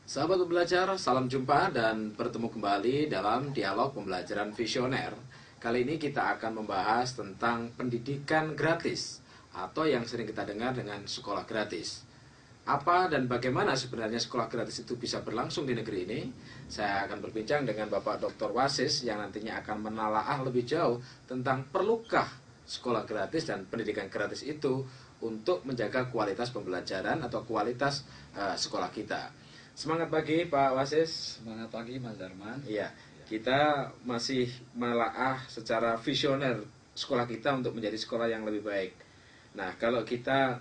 Sahabat pembelajar, salam jumpa dan bertemu kembali dalam dialog pembelajaran visioner. Kali ini kita akan membahas tentang pendidikan gratis atau yang sering kita dengar dengan sekolah gratis. Apa dan bagaimana sebenarnya sekolah gratis itu bisa berlangsung di negeri ini? Saya akan berbincang dengan Bapak Dr. Wasis yang nantinya akan menalaah lebih jauh tentang perlukah sekolah gratis dan pendidikan gratis itu untuk menjaga kualitas pembelajaran atau kualitas sekolah kita. Semangat pagi Pak Wasis. Semangat pagi Mas Darman. Iya, kita masih menelaah secara visioner sekolah kita untuk menjadi sekolah yang lebih baik. Nah, kalau kita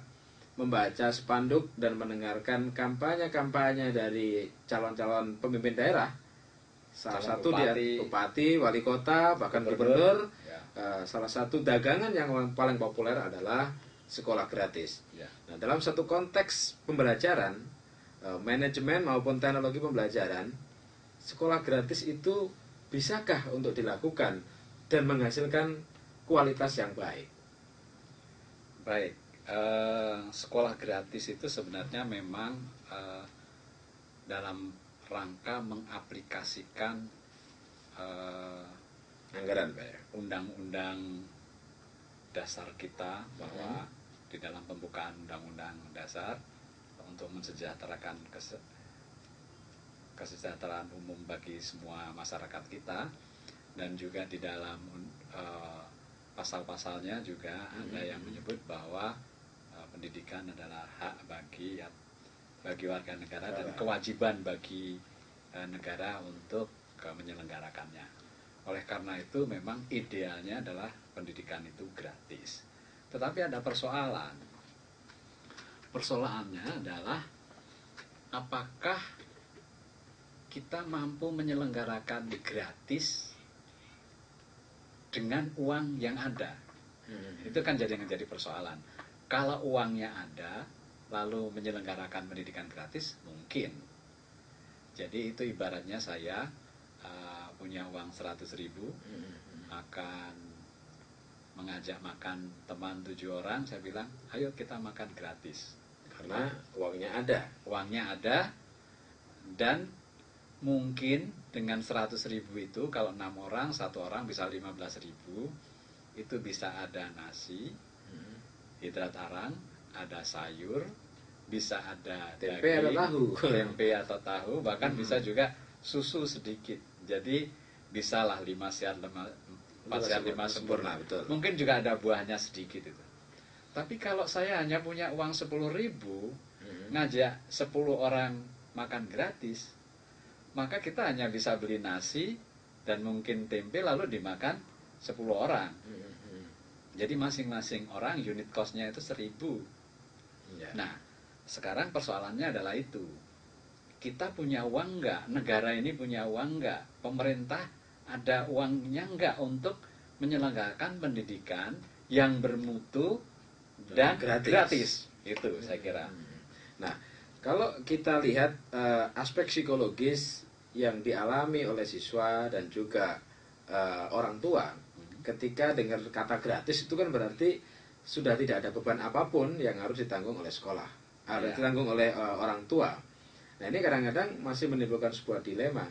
membaca spanduk dan mendengarkan kampanye-kampanye dari calon-calon pemimpin daerah, salah satu dia bupati, wali kota, bahkan gubernur, salah satu dagangan yang paling populer adalah sekolah gratis. Nah, dalam satu konteks pembelajaran, manajemen maupun teknologi pembelajaran, sekolah gratis itu bisakah untuk dilakukan dan menghasilkan kualitas yang baik? Baik, sekolah gratis itu sebenarnya memang dalam rangka mengaplikasikan anggaran Pak ya? Undang-undang dasar kita, bahwa di dalam pembukaan undang-undang dasar untuk mensejahterakan kesejahteraan umum bagi semua masyarakat kita, dan juga di dalam pasal-pasalnya juga ada yang menyebut bahwa pendidikan adalah hak bagi warga negara dan kewajiban bagi negara untuk menyelenggarakannya. Oleh karena itu memang idealnya adalah pendidikan itu gratis. Tetapi ada persoalan. Persoalannya adalah apakah kita mampu menyelenggarakan gratis dengan uang yang ada. Itu kan jadi persoalan. Kalau uangnya ada, lalu menyelenggarakan pendidikan gratis, mungkin. Jadi itu ibaratnya saya punya uang 100.000, akan mengajak makan teman 7 orang, saya bilang, ayo kita makan gratis. Karena uangnya ada. Uangnya ada, dan mungkin dengan 100.000 itu, kalau 6 orang, 1 orang bisa 15.000, itu bisa ada nasi, hidrat arang, ada sayur, bisa ada tempe daging, atau tahu, tempe atau tahu, bahkan bisa juga susu sedikit. Jadi bisalah 5 sehat 4 sehat 5 sempurna. Betul. Mungkin juga ada buahnya sedikit itu. Tapi kalau saya hanya punya uang 10.000, ngajak 10 orang makan gratis, maka kita hanya bisa beli nasi dan mungkin tempe, lalu dimakan 10 orang. Jadi masing-masing orang unit cost-nya itu 1.000. Nah, sekarang persoalannya adalah itu. Kita punya uang enggak? Negara ini punya uang enggak? Pemerintah ada uangnya enggak untuk menyelenggarakan pendidikan yang bermutu dan gratis. Itu saya kira. Nah, kalau kita lihat aspek psikologis yang dialami oleh siswa dan juga orang tua ketika dengar kata gratis, itu kan berarti sudah tidak ada beban apapun yang harus ditanggung oleh sekolah, harus ditanggung oleh orang tua. Nah, ini kadang-kadang masih menimbulkan sebuah dilema.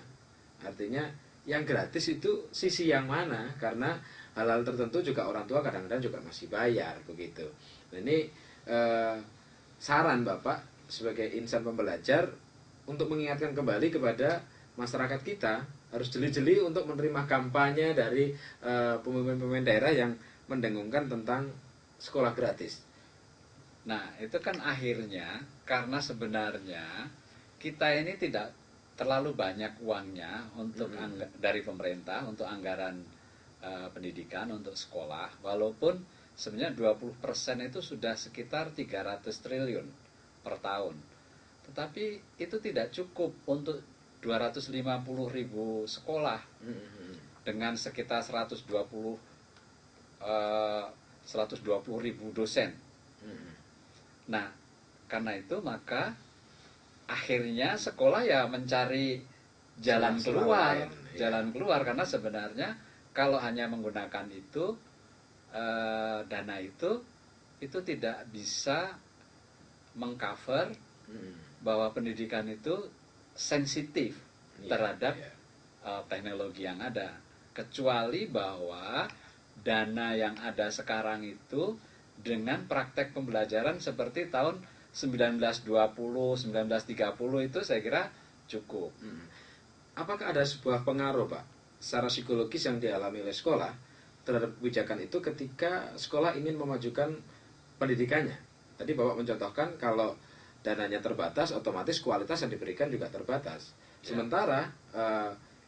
Artinya yang gratis itu sisi yang mana? Karena hal-hal tertentu juga orang tua kadang-kadang juga masih bayar begitu. Nah, ini saran Bapak sebagai insan pembelajar untuk mengingatkan kembali kepada masyarakat kita, harus jeli-jeli untuk menerima kampanye dari pemimpin-pemimpin daerah yang mendengungkan tentang sekolah gratis. Nah, itu kan akhirnya karena sebenarnya kita ini tidak terlalu banyak uangnya untuk dari pemerintah untuk anggaran pendidikan untuk sekolah, walaupun sebenarnya 20% itu sudah sekitar 300 triliun per tahun. Tetapi itu tidak cukup untuk 250.000 sekolah dengan sekitar 120.000 dosen. Nah, karena itu maka akhirnya sekolah ya mencari jalan keluar, karena sebenarnya kalau hanya menggunakan itu dana itu tidak bisa mengcover bahwa pendidikan itu sensitif terhadap teknologi yang ada, kecuali bahwa dana yang ada sekarang itu dengan praktek pembelajaran seperti tahun 1920, 1930 itu saya kira cukup. Apakah ada sebuah pengaruh, Pak, secara psikologis yang dialami oleh sekolah terhadap kebijakan itu ketika sekolah ingin memajukan pendidikannya? Tadi Bapak mencontohkan kalau dananya terbatas, otomatis kualitas yang diberikan juga terbatas. Sementara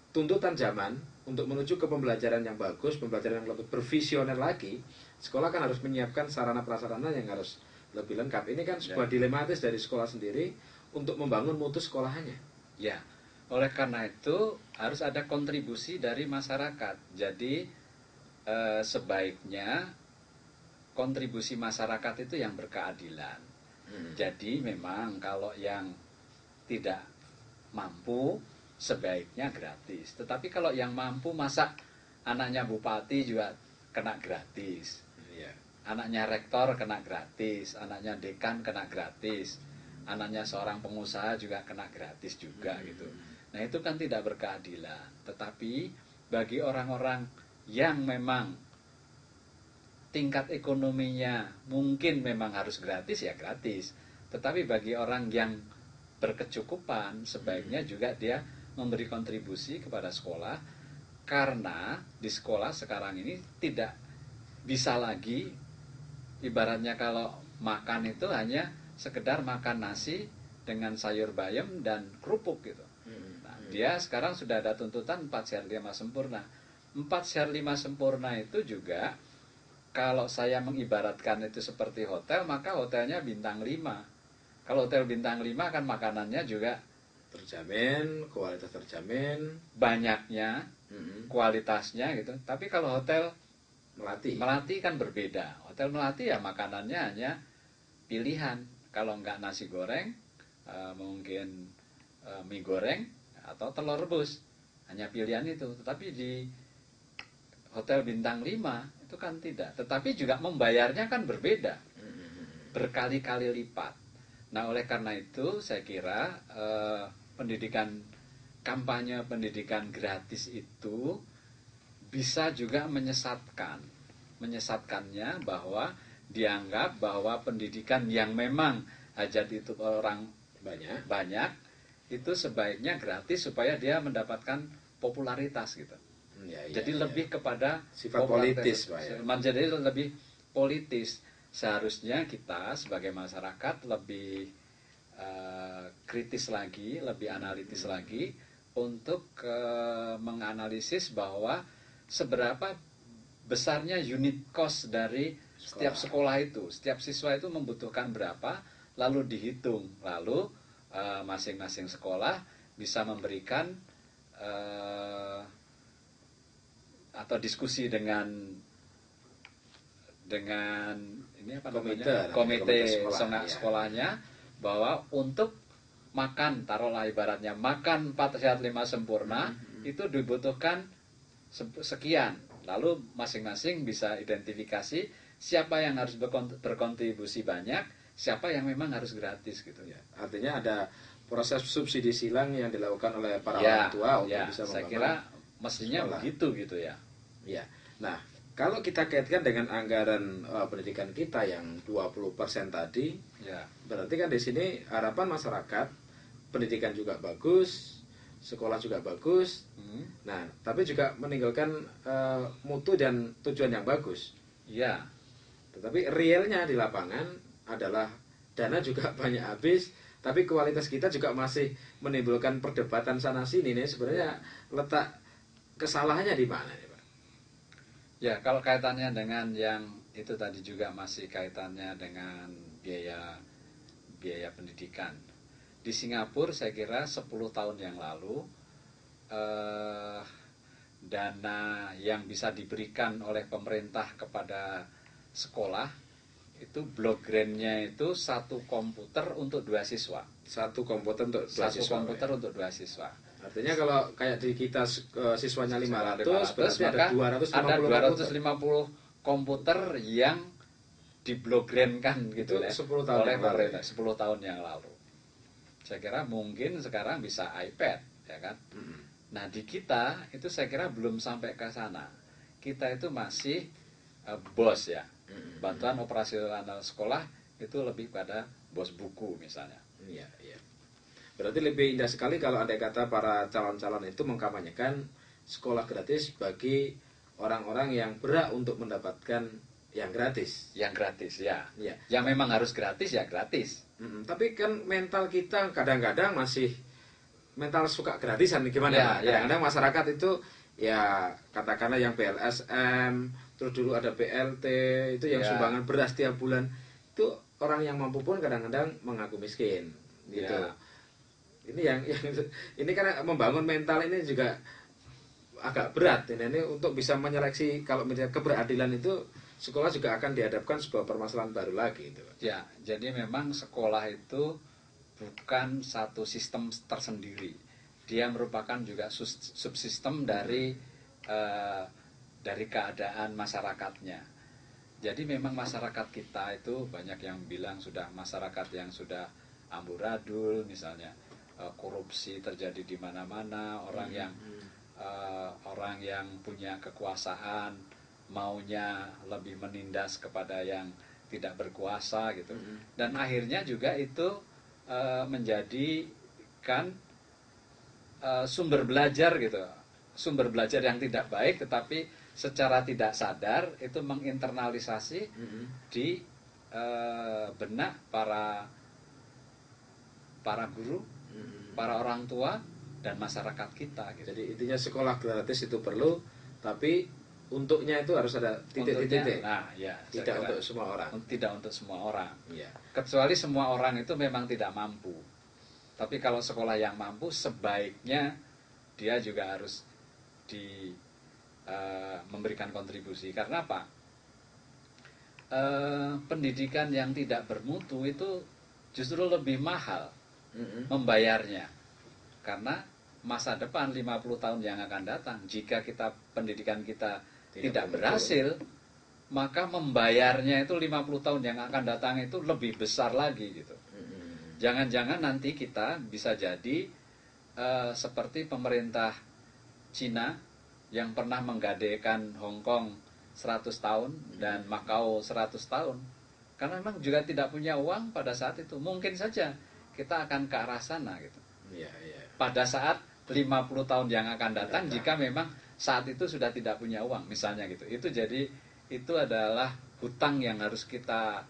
tuntutan zaman untuk menuju ke pembelajaran yang bagus, pembelajaran yang lebih bervisioner lagi, sekolah kan harus menyiapkan sarana prasarana yang harus lebih lengkap. Ini kan sebuah dilematis dari sekolah sendiri untuk membangun mutu sekolahannya. Ya, oleh karena itu harus ada kontribusi dari masyarakat. Jadi sebaiknya kontribusi masyarakat itu yang berkeadilan. Jadi memang kalau yang tidak mampu sebaiknya gratis. Tetapi kalau yang mampu, masa anaknya bupati juga kena gratis, anaknya rektor kena gratis, anaknya dekan kena gratis, anaknya seorang pengusaha juga kena gratis juga gitu. Nah itu kan tidak berkeadilan. Tetapi bagi orang-orang yang memang tingkat ekonominya mungkin memang harus gratis, ya gratis. Tetapi bagi orang yang berkecukupan, sebaiknya juga dia memberi kontribusi kepada sekolah, karena di sekolah sekarang ini tidak bisa lagi ibaratnya kalau makan itu hanya sekedar makan nasi dengan sayur bayam dan kerupuk gitu. Nah, dia sekarang sudah ada tuntutan 4/5 sempurna. 4/5 sempurna itu juga kalau saya mengibaratkan itu seperti hotel, maka hotelnya bintang 5. Kalau hotel bintang 5 kan makanannya juga terjamin, kualitas terjamin, banyaknya, kualitasnya gitu. Tapi kalau hotel Melati kan berbeda. Hotel Melati ya makanannya hanya pilihan. Kalau enggak nasi goreng, mungkin mie goreng atau telur rebus. Hanya pilihan itu. Tetapi di hotel bintang 5 itu kan tidak. Tetapi juga membayarnya kan berbeda, berkali-kali lipat. Nah oleh karena itu saya kira kampanye pendidikan gratis itu bisa juga menyesatkannya bahwa dianggap bahwa pendidikan yang memang hajat itu orang banyak itu sebaiknya gratis supaya dia mendapatkan popularitas gitu. Jadi lebih kepada sifat politis, Pak, ya. Menjadi lebih politis. Seharusnya kita sebagai masyarakat lebih kritis lagi, lebih analitis lagi untuk menganalisis bahwa seberapa besarnya unit cost dari setiap sekolah itu, setiap siswa itu membutuhkan berapa, lalu dihitung, lalu masing-masing sekolah bisa memberikan atau diskusi dengan ini apa namanya, komite sekolahnya, bahwa untuk makan, taruhlah ibaratnya makan 4/5 sempurna itu dibutuhkan sekian, lalu masing-masing bisa identifikasi siapa yang harus berkontribusi banyak, siapa yang memang harus gratis gitu ya. Artinya ada proses subsidi silang yang dilakukan oleh para orang tua untuk bisa membangun. Saya kira mestinya sekolah begitu gitu ya. Ya. Nah, kalau kita kaitkan dengan anggaran pendidikan kita yang 20% tadi, berarti kan di sini harapan masyarakat pendidikan juga bagus, sekolah juga bagus. Nah, tapi juga meninggalkan mutu dan tujuan yang bagus. Iya. Tetapi realnya di lapangan adalah dana juga banyak habis, tapi kualitas kita juga masih menimbulkan perdebatan sana sini. Nih sebenarnya letak kesalahannya di mana nih, Pak? Ya, kalau kaitannya dengan yang itu tadi juga masih kaitannya dengan biaya pendidikan. Di Singapura saya kira 10 tahun yang lalu dana yang bisa diberikan oleh pemerintah kepada sekolah itu block grant-nya itu 1 komputer untuk 2 siswa. 1 komputer untuk 2 siswa. 1 komputer untuk 2 siswa. Artinya kalau kayak di kita siswanya 500 berarti maka ada 250 komputer yang diblok grant kan gitu oleh pemerintah 10 tahun yang lalu. Saya kira mungkin sekarang bisa iPad, ya kan? Nah, di kita itu saya kira belum sampai ke sana. Kita itu masih BOS ya. Bantuan operasional sekolah itu lebih pada BOS buku misalnya. Iya, iya. Berarti lebih indah sekali kalau andai kata para calon-calon itu mengkampanyekan sekolah gratis bagi orang-orang yang berhak untuk mendapatkan yang gratis. Yang gratis ya. Iya. Yang memang harus gratis ya gratis. Tapi kan mental kita kadang-kadang masih mental suka gratisan gimana Ya, Pak? ya. Kadang-kadang masyarakat itu ya katakanlah yang BLSM, terus dulu ada BLT, itu yang Ya. sumbangan beras tiap bulan. Itu orang yang mampu pun kadang-kadang mengaku miskin gitu. Ya. Ini ini kan membangun mental ini juga agak berat ini untuk bisa menyeleksi. Kalau misalnya keberadilan itu, sekolah juga akan dihadapkan sebuah permasalahan baru lagi gitu. Ya, jadi memang sekolah itu bukan satu sistem tersendiri. Dia merupakan juga subsistem dari keadaan masyarakatnya. Jadi memang masyarakat kita itu banyak yang bilang sudah masyarakat yang sudah amburadul, misalnya korupsi terjadi di mana-mana, orang yang punya kekuasaan maunya lebih menindas kepada yang tidak berkuasa gitu. Dan akhirnya juga itu menjadikan sumber belajar gitu, sumber belajar yang tidak baik, tetapi secara tidak sadar itu menginternalisasi di benak para guru, para orang tua dan masyarakat kita gitu. Jadi intinya sekolah gratis itu perlu, tapi untuknya itu harus ada titik-titik. Nah, ya, tidak untuk semua orang. Tidak untuk semua orang. Ya. Kecuali semua orang itu memang tidak mampu. Tapi kalau sekolah yang mampu, sebaiknya dia juga harus memberikan kontribusi. Karena apa? Pendidikan yang tidak bermutu itu justru lebih mahal membayarnya. Karena masa depan 50 tahun yang akan datang, jika pendidikan kita tidak berhasil, maka membayarnya itu 50 tahun yang akan datang itu lebih besar lagi gitu. Jangan-jangan nanti kita bisa jadi seperti pemerintah Cina yang pernah menggadaikan Hong Kong 100 tahun dan Makau 100 tahun. Karena memang juga tidak punya uang pada saat itu. Mungkin saja kita akan ke arah sana gitu. Pada saat 50 tahun yang akan datang, jika memang saat itu sudah tidak punya uang misalnya gitu. Itu adalah hutang yang harus kita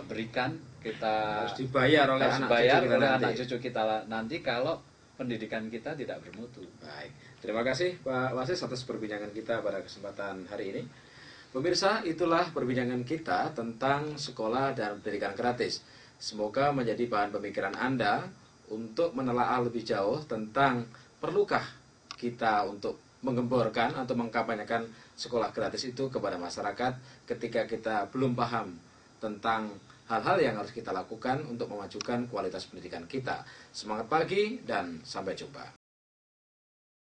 berikan, kita harus dibayar oleh anak cucu kita nanti kalau pendidikan kita tidak bermutu. Baik, terima kasih Pak Wasis atas perbincangan kita pada kesempatan hari ini. Pemirsa, itulah perbincangan kita tentang sekolah dan pendidikan gratis. Semoga menjadi bahan pemikiran Anda untuk menelaah lebih jauh tentang perlukah kita untuk menggemborkan atau mengkampanyekan sekolah gratis itu kepada masyarakat ketika kita belum paham tentang hal-hal yang harus kita lakukan untuk memajukan kualitas pendidikan kita. Semangat pagi dan sampai jumpa.